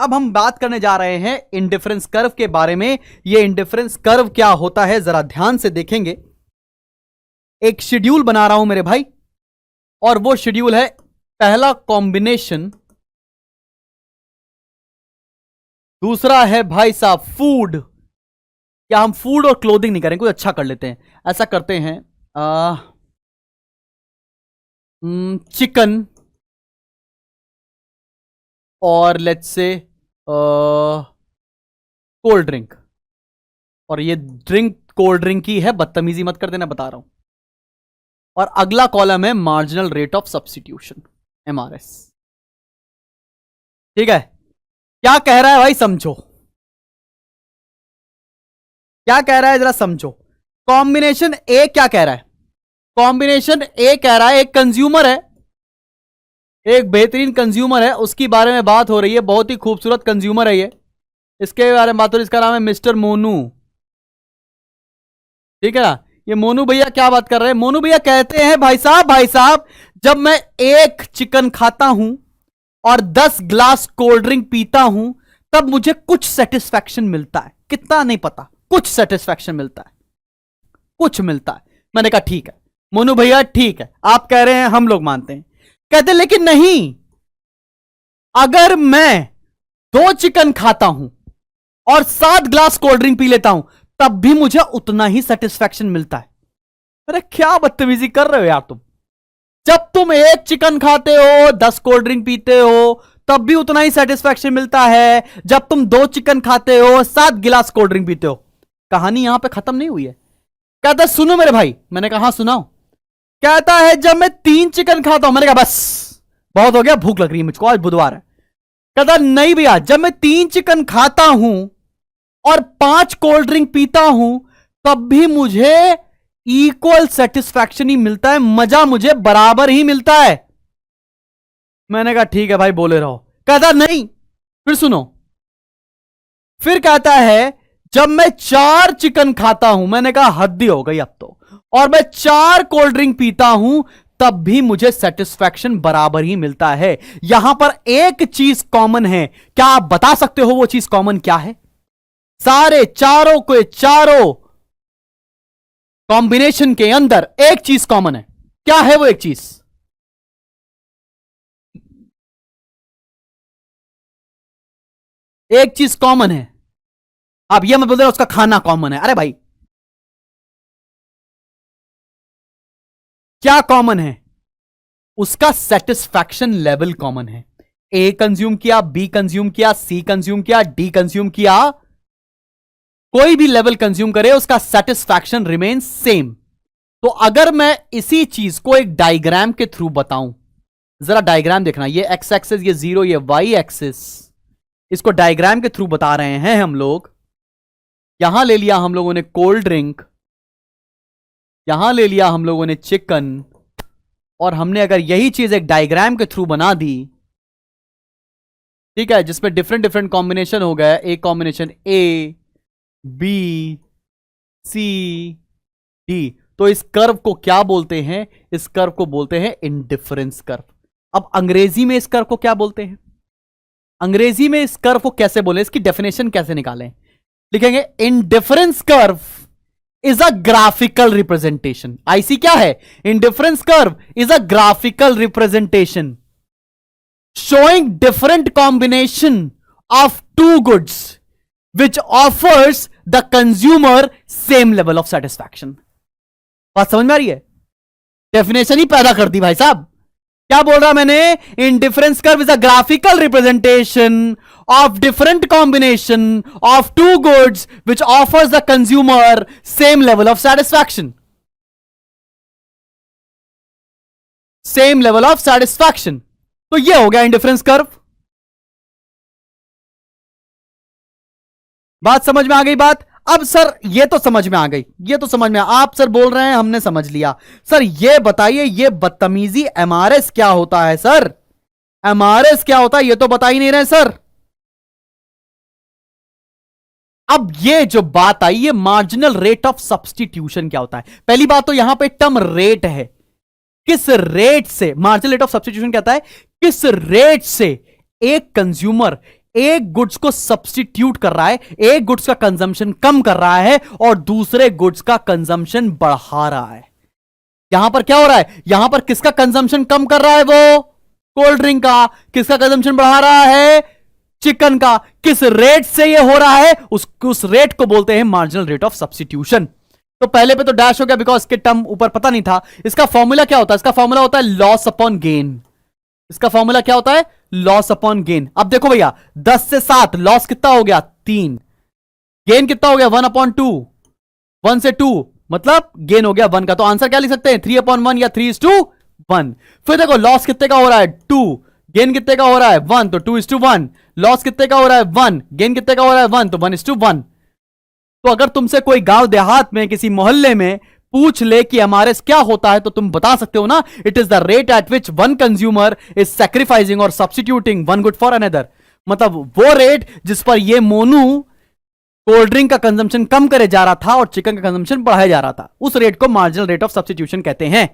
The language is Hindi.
अब हम बात करने जा रहे हैं इंडिफरेंस कर्व के बारे में। ये इंडिफरेंस कर्व क्या होता है जरा ध्यान से देखेंगे। एक शेड्यूल बना रहा हूं मेरे भाई, और वो शेड्यूल है पहला कॉम्बिनेशन, दूसरा है भाई साहब फूड। क्या हम फूड और क्लोथिंग नहीं करेंगे, कुछ अच्छा कर लेते हैं। ऐसा करते हैं चिकन और लेट्स से कोल्ड ड्रिंक। और ये ड्रिंक कोल्ड ड्रिंक की है, बदतमीजी मत कर देना, बता रहा हूं। और अगला कॉलम है marginal rate of substitution, MRS. ठीक है, क्या कह रहा है भाई समझो, क्या कह रहा है जरा समझो। कॉम्बिनेशन ए क्या कह रहा है? कॉम्बिनेशन ए कह रहा है एक कंज्यूमर है, एक बेहतरीन कंज्यूमर है, उसकी बारे में बात हो रही है। बहुत ही खूबसूरत कंज्यूमर है ये, इसके बारे में बात हो रही है। इसका नाम है मिस्टर मोनू। ठीक है ना, ये मोनू भैया क्या बात कर रहे हैं? मोनू भैया कहते हैं भाई साहब जब मैं एक चिकन खाता हूं और 10 ग्लास कोल्ड ड्रिंक पीता हूं तब मुझे कुछ सेटिस्फैक्शन मिलता है। कितना नहीं पता, कुछ सेटिस्फैक्शन मिलता है, कुछ मिलता है। मैंने कहा ठीक है मोनू भैया, ठीक है आप कह रहे हैं, हम लोग मानते हैं। कहते लेकिन नहीं, अगर मैं 2 चिकन खाता हूं और 7 ग्लास कोल्ड ड्रिंक पी लेता हूं तब भी मुझे उतना ही सेटिस्फैक्शन मिलता है। अरे क्या बदतमीजी कर रहे हो यार तुम। जब तुम एक चिकन खाते हो, 10 कोल्ड ड्रिंक पीते हो, तब भी उतना ही सेटिस्फैक्शन मिलता है जब तुम 2 चिकन खाते हो, 7 गिलास कोल्ड ड्रिंक पीते हो। कहानी यहां पे खत्म नहीं हुई है। कहता सुनो मेरे भाई। मैंने कहा हाँ सुनाओ। कहता है जब मैं 3 चिकन खाता हूं, मैंने कहा बस बहुत हो गया, भूख लग रही है मुझको, आज बुधवार है। कहता नहीं भैया, जब मैं 3 चिकन खाता हूं और 5 कोल्ड ड्रिंक पीता हूं तब भी मुझे इक्वल सेटिस्फैक्शन ही मिलता है, मजा मुझे बराबर ही मिलता है। मैंने कहा ठीक है भाई बोले रहो। कहता नहीं, फिर सुनो। फिर कहता है जब मैं 4 चिकन खाता हूं, मैंने कहा हद ही हो गई अब तो, और मैं 4 कोल्ड ड्रिंक पीता हूं तब भी मुझे सेटिस्फैक्शन बराबर ही मिलता है। यहां पर एक चीज कॉमन है, क्या आप बता सकते हो वो चीज कॉमन क्या है? सारे चारों के चारों कॉम्बिनेशन के अंदर एक चीज कॉमन है। क्या है वो एक चीज? एक चीज कॉमन है। अब ये मैं बोल रहा हूं उसका खाना कॉमन है। अरे भाई क्या कॉमन है? उसका सेटिस्फैक्शन लेवल कॉमन है। ए कंज्यूम किया, बी कंज्यूम किया, सी कंज्यूम किया, डी कंज्यूम किया, कोई भी लेवल कंज्यूम करे उसका सेटिस्फैक्शन रिमेन सेम। तो अगर मैं इसी चीज को एक डायग्राम के थ्रू बताऊं, जरा डायग्राम देखना, ये एक्स एक्सिस, ये 0, ये वाई एक्सिस, इसको डायग्राम के थ्रू बता रहे हैं हम लोग। यहां ले लिया हम लोगों ने कोल्ड ड्रिंक, यहां ले लिया हम लोगों ने चिकन, और हमने अगर यही चीज एक डायग्राम के थ्रू बना दी, ठीक है, जिसमें डिफरेंट डिफरेंट कॉम्बिनेशन हो गया, एक combination A B C D, तो इस कर्व को क्या बोलते हैं? इस कर्व को बोलते हैं इंडिफरेंस कर्व। अब अंग्रेजी में इस कर्व को क्या बोलते हैं? अंग्रेजी में इस कर्व को कैसे बोले, इसकी डेफिनेशन कैसे निकालें? लिखेंगे indifference curve is a graphical representation. IC क्या है? Indifference curve is a graphical representation showing different combination of two goods which offers the consumer same level of satisfaction। बात समझ में आ रही है? डेफिनेशन ही पैदा कर दी भाई साहब। क्या बोल रहा मैंने? Indifference curve is a graphical representation of different combination of two goods which offers the consumer same level of satisfaction, same level of satisfaction। तो ये हो गया इंडिफरेंस कर्व। बात समझ में आ गई बात? अब सर ये तो समझ में आ गई, ये तो समझ में आप सर बोल रहे हैं हमने समझ लिया। सर ये बताइए ये बदतमीजी एमआरएस क्या होता है? सर एमआरएस क्या होता है ये तो बता ही नहीं रहे सर। अब ये जो बात आई, ये मार्जिनल रेट ऑफ सब्स्टिट्यूशन क्या होता है? पहली बात तो यहां पे टर्म रेट है। किस रेट से मार्जिनल रेट ऑफ सब्स्टिट्यूशन कहता है? किस रेट से एक कंज्यूमर एक गुड्स को सब्स्टिट्यूट कर रहा है, एक गुड्स का कंजम्पशन कम कर रहा है और दूसरे गुड्स का कंजम्पशन बढ़ा रहा है। यहां पर क्या हो रहा है, यहां पर किसका कंजम्पशन कम कर रहा है, वो कोल्ड ड्रिंक का। किसका कंजम्पशन बढ़ा रहा है, चिकन का। किस रेट से ये हो रहा है, उस रेट को बोलते हैं मार्जिनल रेट ऑफ सब्स्टिट्यूशन। तो पहले पे तो डैश हो गया बिकॉज इसके टर्म ऊपर पता नहीं था। इसका फॉर्मूला क्या होता है, इसका फॉर्मूला होता है लॉस अपॉन गेन। इसका फॉर्मूला क्या होता है, लॉस अपॉन गेन। अब देखो भैया 10 से 7 लॉस कितना हो गया 3, गेन कितना हो गया 1/2, 1 से 2 मतलब गेन हो गया 1 का। तो आंसर क्या लिख सकते हैं 3/1 या 3:1। फिर देखो लॉस कितने का हो रहा है 2, गेन कितने का हो रहा है 1, तो 2:1। लॉस कितने का हो रहा है 1, गेन कितने का हो रहा है 1, तो 1:1। तो अगर तुमसे कोई गांव देहात में किसी मोहल्ले में पूछ ले कि एमआरएस क्या होता है, तो तुम बता सकते हो ना, it is the rate at which one consumer is sacrificing और substituting one good for another. मतलब वो रेट जिस पर ये मोनू कोल्ड ड्रिंक का कंजम्पशन कम करे जा रहा था और चिकन का कंजम्पशन बढ़ाया जा रहा था, उस रेट को मार्जिनल रेट ऑफ सब्स्टिट्यूशन कहते हैं।